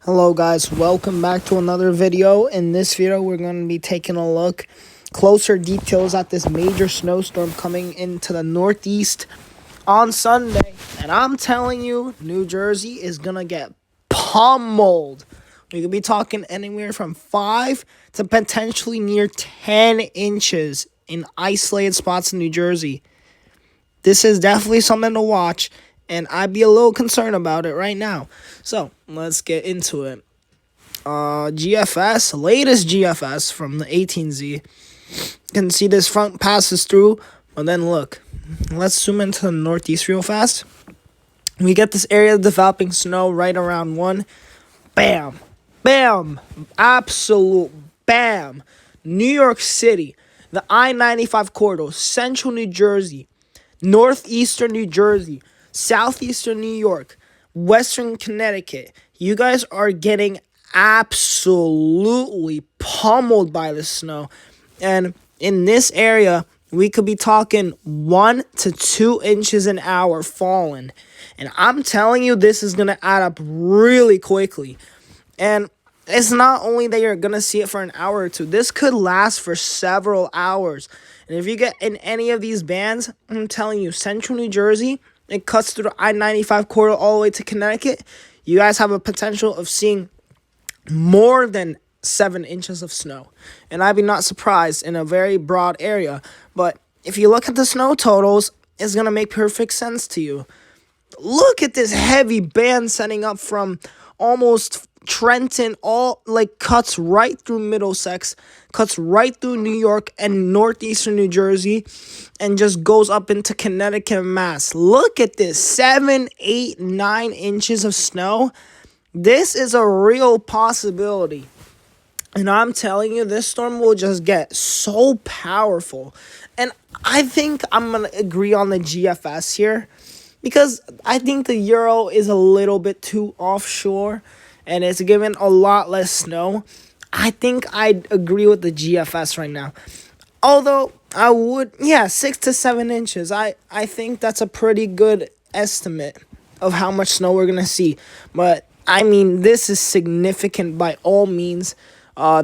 Hello guys, welcome back to another video. In this video we're going to be taking a look closer details at this major snowstorm coming into the northeast on Sunday, and I'm telling you, New Jersey is going to get pummeled. We could be talking anywhere from 5 to potentially near 10 inches in isolated spots in New Jersey. This is definitely something to watch, and I'd be a little concerned about it right now. So, let's get into it. GFS, latest GFS from the 18Z. You can see this front passes through, but then look. Let's zoom into the northeast real fast. We get this area of developing snow right around 1. Bam! Bam! Absolute bam! New York City, the I-95 corridor, central New Jersey, northeastern New Jersey, southeastern New York, western Connecticut. You guys are getting absolutely pummeled by the snow. And in this area, we could be talking 1 to 2 inches an hour falling. And I'm telling you, this is going to add up really quickly. And it's not only that you're going to see it for an hour or two. This could last for several hours. And if you get in any of these bands, I'm telling you, central New Jersey, it cuts through the I-95 corridor all the way to Connecticut. You guys have a potential of seeing more than 7 inches of snow. And I'd be not surprised in a very broad area. But if you look at the snow totals, it's going to make perfect sense to you. Look at this heavy band setting up from almost Trenton, all like cuts right through Middlesex, cuts right through New York and northeastern New Jersey, and just goes up into Connecticut and Mass. Look at this, 7, 8, 9 inches of snow. This is a real possibility. And I'm telling you, this storm will just get so powerful. And I think I'm going to agree on the GFS here, because I think the Euro is a little bit too offshore and it's given a lot less snow. I think I'd agree with the GFS right now. Although I would, 6 to 7 inches. I think that's a pretty good estimate of how much snow we're going to see. But, I mean, this is significant by all means.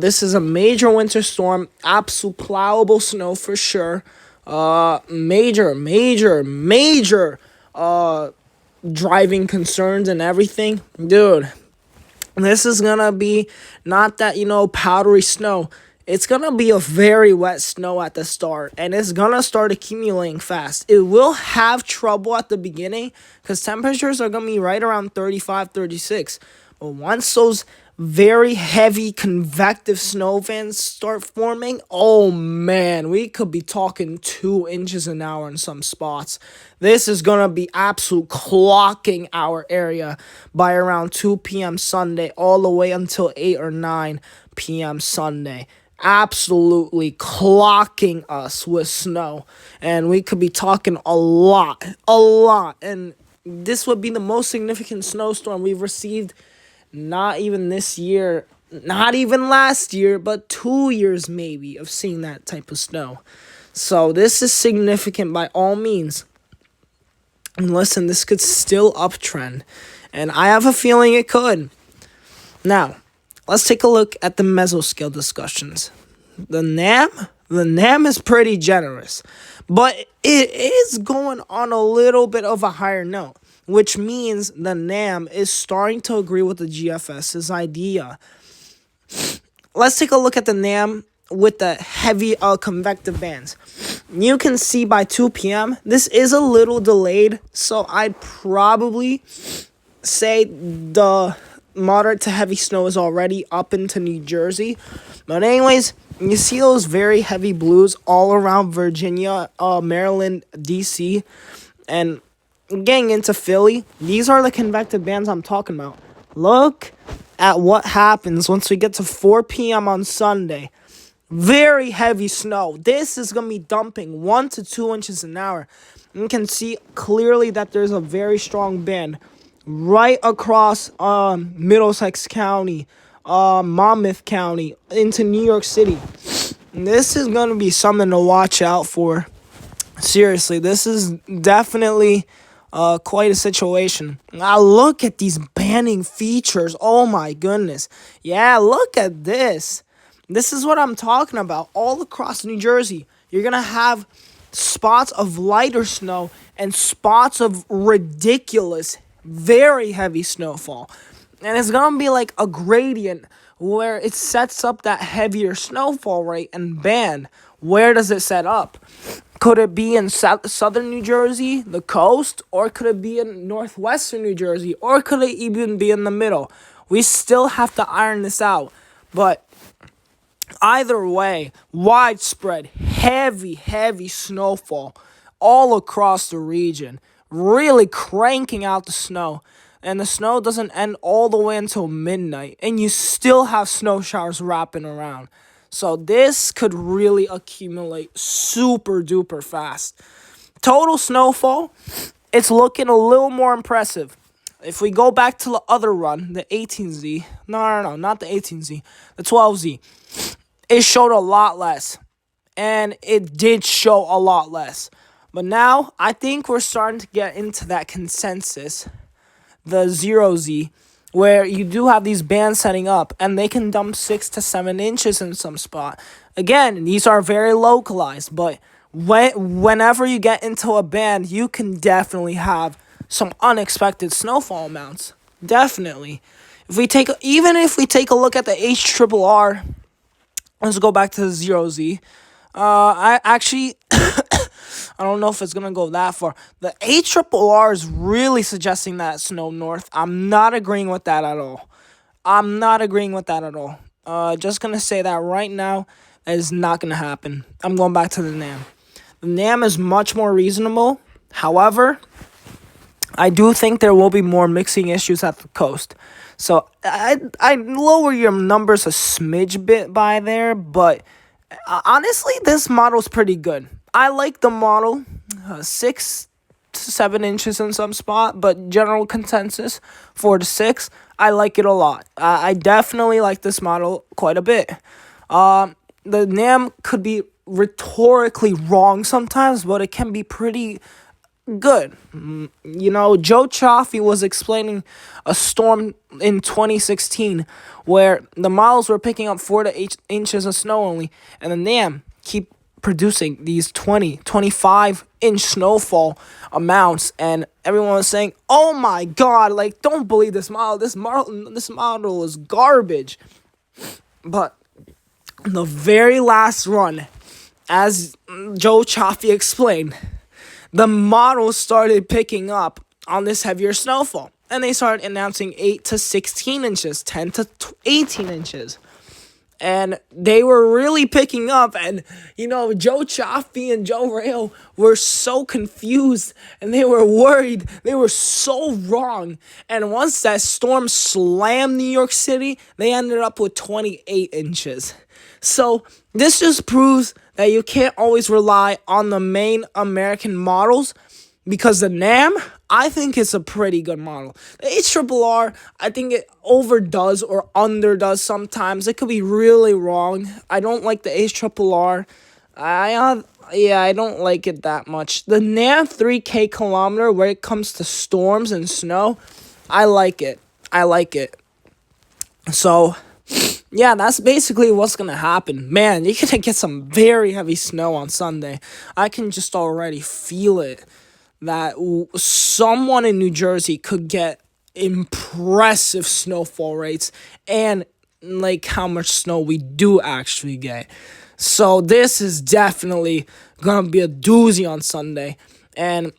This is a major winter storm. Absolute plowable snow for sure. Major driving concerns and everything. Dude, this is going to be not that, powdery snow. It's going to be a very wet snow at the start, and it's going to start accumulating fast. It will have trouble at the beginning because temperatures are going to be right around 35, 36. But once those very heavy convective snow bands start forming, oh man, we could be talking 2 inches an hour in some spots. This is going to be absolute clocking our area by around 2 p.m. Sunday all the way until 8 or 9 p.m. Sunday. Absolutely clocking us with snow. And we could be talking a lot. And this would be the most significant snowstorm we've received. Not even this year, not even last year, but 2 years maybe of seeing that type of snow. So this is significant by all means. And listen, this could still uptrend. And I have a feeling it could. Now, let's take a look at the mesoscale discussions. The NAM is pretty generous. But it is going on a little bit of a higher note, which means the NAM is starting to agree with the GFS's idea. Let's take a look at the NAM with the heavy convective bands. You can see by 2 p.m., this is a little delayed, so I'd probably say the moderate to heavy snow is already up into New Jersey. But anyways, you see those very heavy blues all around Virginia, Maryland, D.C., and getting into Philly. These are the convective bands I'm talking about. Look at what happens once we get to 4 p.m. on Sunday. Very heavy snow. This is going to be dumping 1 to 2 inches an hour. You can see clearly that there's a very strong band right across Middlesex County, Monmouth County, into New York City. And this is going to be something to watch out for. Seriously, this is definitely quite a situation. Now look at these bands banning features. Oh my goodness. Yeah, look at this. This is what I'm talking about. All across New Jersey, you're going to have spots of lighter snow and spots of ridiculous, very heavy snowfall. And it's going to be like a gradient where it sets up that heavier snowfall rate and band. Where does it set up? Could it be in southern New Jersey, the coast, or could it be in northwestern New Jersey, or could it even be in the middle? We still have to iron this out. But either way, widespread, heavy snowfall all across the region, really cranking out the snow. And the snow doesn't end all the way until midnight, and you still have snow showers wrapping around. So this could really accumulate super duper fast. Total snowfall, it's looking a little more impressive. If we go back to the other run, the 18Z, no, not the 18Z, the 12Z, it showed a lot less. And it did show a lot less. But now, I think we're starting to get into that consensus, the 0Z, where you do have these bands setting up, and they can dump 6 to 7 inches in some spot. Again, these are very localized, but whenever you get into a band, you can definitely have some unexpected snowfall amounts. Definitely. If we take a look at the HRRR, let's go back to the 0Z. I actually, I don't know if it's going to go that far. The HRRR is really suggesting that snow north. I'm not agreeing with that at all. Just going to say that right now, that is not going to happen. I'm going back to the NAM. The NAM is much more reasonable. However, I do think there will be more mixing issues at the coast. So I lower your numbers a smidge bit by there, but honestly, this model's pretty good. I like the model, 6 to 7 inches in some spot, but general consensus, 4 to 6. I like it a lot. I definitely like this model quite a bit. The NAM could be rhetorically wrong sometimes, but it can be pretty good. You know, Joe Chaffee was explaining a storm in 2016 where the models were picking up 4 to 8 inches of snow only, and the NAM keep producing these 25-inch snowfall amounts, and everyone was saying, oh my god, like, don't believe this model. This model is garbage. But the very last run, as Joe Chaffee explained, the model started picking up on this heavier snowfall. And they started announcing 8 to 16 inches, 10 to 18 inches. And they were really picking up. And, you know, Joe Chaffee and Joe Rayo were so confused. And they were worried. They were so wrong. And once that storm slammed New York City, they ended up with 28 inches. So this just proves that you can't always rely on the main American models, because the NAM, I think it's a pretty good model. The HRRR, I think it overdoes or underdoes sometimes. It could be really wrong. I don't like the HRRR. I don't like it that much. The NAM 3K kilometer, where it comes to storms and snow, I like it. So yeah, that's basically what's going to happen. Man, you're going to get some very heavy snow on Sunday. I can just already feel it, that someone in New Jersey could get impressive snowfall rates and, like, how much snow we do actually get. So this is definitely going to be a doozy on Sunday. And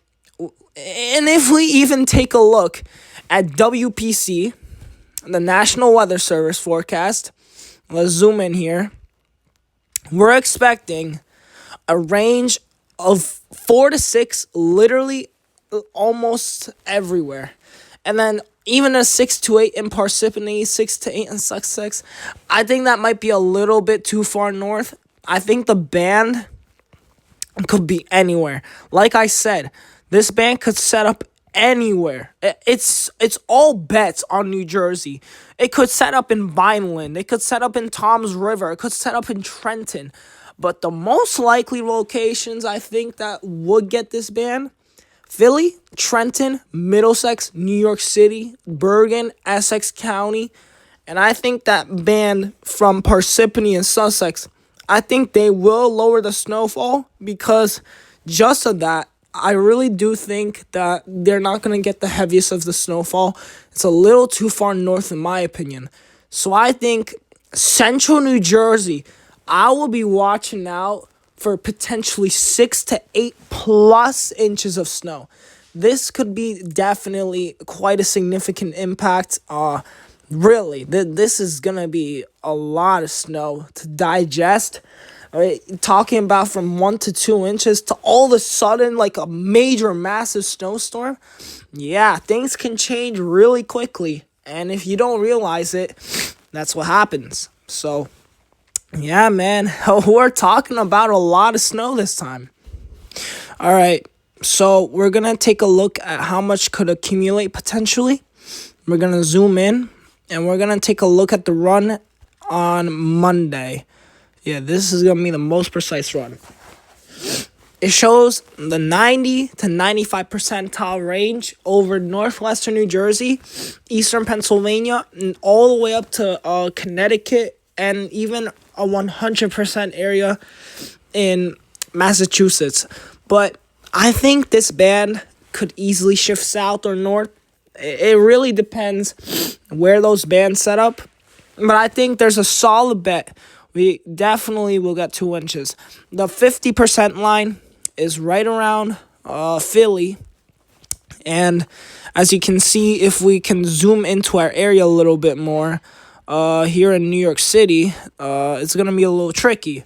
if we even take a look at WPC, the National Weather Service forecast, let's zoom in here. We're expecting a range of 4 to 6, literally almost everywhere. And then even a 6 to 8 in Parsippany, 6 to 8 in Sussex. I think that might be a little bit too far north. I think the band could be anywhere. Like I said, this band could set up anywhere. It's all bets on New Jersey. It could set up in Vineland. It could set up in Toms River. It could set up in Trenton. But the most likely locations I think that would get this ban, Philly, Trenton, Middlesex, New York City, Bergen, Essex County, and I think that band from Parsippany and Sussex, I think they will lower the snowfall because just of that. I really do think that they're not going to get the heaviest of the snowfall. It's a little too far north, in my opinion. So I think central New Jersey, I will be watching out for potentially 6 to 8 plus inches of snow. This could be definitely quite a significant impact. Really, this is going to be a lot of snow to digest. Talking about from 1 to 2 inches to all of a sudden like a major massive snowstorm. Yeah, things can change really quickly, and if you don't realize it, that's what happens. So yeah, man, we're talking about a lot of snow this time. All right, so we're gonna take a look at how much could accumulate potentially. We're gonna zoom in and we're gonna take a look at the run on Monday. Yeah, this is going to be the most precise run. It shows the 90 to 95 percentile range over northwestern New Jersey, eastern Pennsylvania, and all the way up to Connecticut, and even a 100% area in Massachusetts. But I think this band could easily shift south or north. It really depends where those bands set up. But I think there's a solid bet we definitely will get 2 inches. The 50% line is right around Philly. And as you can see, if we can zoom into our area a little bit more, here in New York City, it's going to be a little tricky.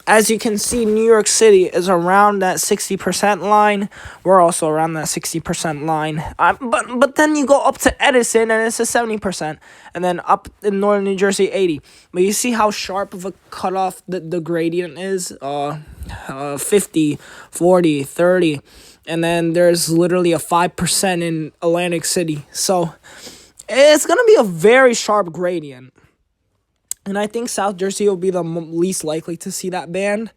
As you can see, New York City is around that 60% line. We're also around that 60% line. But then you go up to Edison, and it's a 70%. And then up in northern New Jersey, 80. But you see how sharp of a cutoff the gradient is? 50, 40, 30. And then there's literally a 5% in Atlantic City. So it's going to be a very sharp gradient. And I think South Jersey will be the least likely to see that band.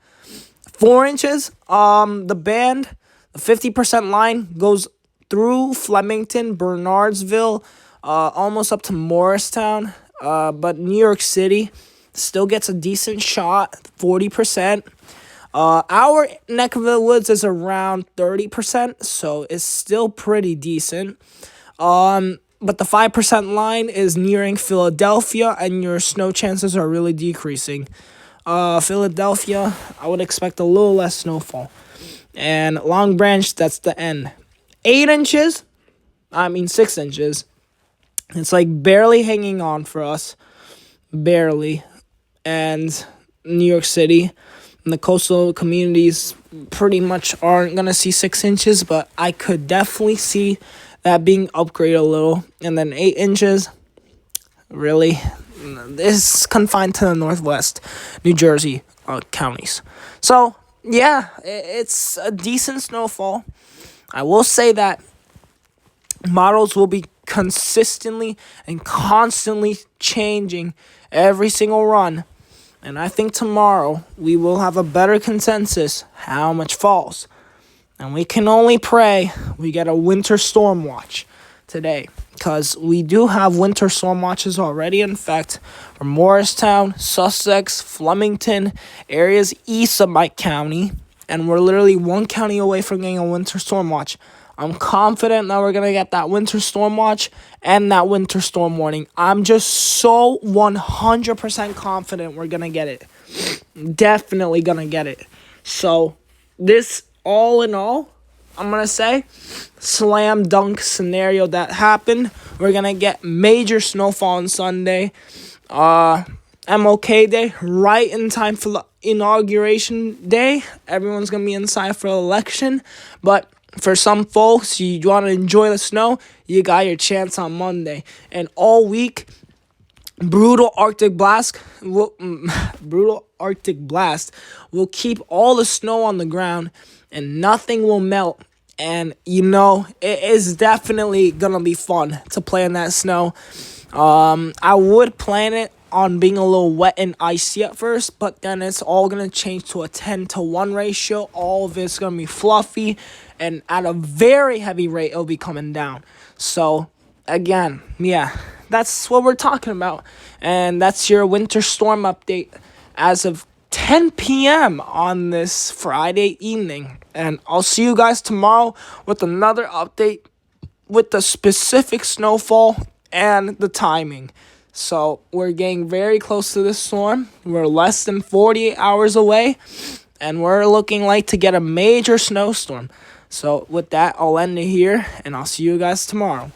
4 inches, the band, the 50% line goes through Flemington, Bernardsville, almost up to Morristown. But New York City still gets a decent shot, 40%. Our neck of the woods is around 30%, so it's still pretty decent. But the 5% line is nearing Philadelphia, and your snow chances are really decreasing. Philadelphia, I would expect a little less snowfall. And Long Branch, that's the end. 6 inches. It's like barely hanging on for us. Barely. And New York City, and the coastal communities pretty much aren't going to see 6 inches, but I could definitely see that being upgraded a little. And then 8 inches, really, is confined to the northwest New Jersey counties. So, yeah, it's a decent snowfall. I will say that models will be consistently and constantly changing every single run. And I think tomorrow we will have a better consensus how much falls. And we can only pray we get a winter storm watch today, because we do have winter storm watches already in effect for Morristown, Sussex, Flemington, areas east of my county, and we're literally one county away from getting a winter storm watch. I'm confident that we're going to get that winter storm watch and that winter storm warning. I'm just so 100% confident we're going to get it. Definitely going to get it. So this, all in all, I'm going to say slam dunk scenario that happened. We're going to get major snowfall on Sunday. MLK Day, right in time for the inauguration day. Everyone's going to be inside for the election. But for some folks, you want to enjoy the snow, you got your chance on Monday. And all week, brutal Arctic blast will keep all the snow on the ground, and nothing will melt. And, it is definitely going to be fun to play in that snow. I would plan it on being a little wet and icy at first, but then it's all going to change to a 10-to-1 ratio. All of it's going to be fluffy, and at a very heavy rate, it'll be coming down. So, again, yeah, that's what we're talking about. And that's your winter storm update as of 10 p.m. on this Friday evening. And I'll see you guys tomorrow with another update with the specific snowfall and the timing. So we're getting very close to this storm. We're less than 48 hours away, and we're looking like to get a major snowstorm. So with that, I'll end it here, and I'll see you guys tomorrow.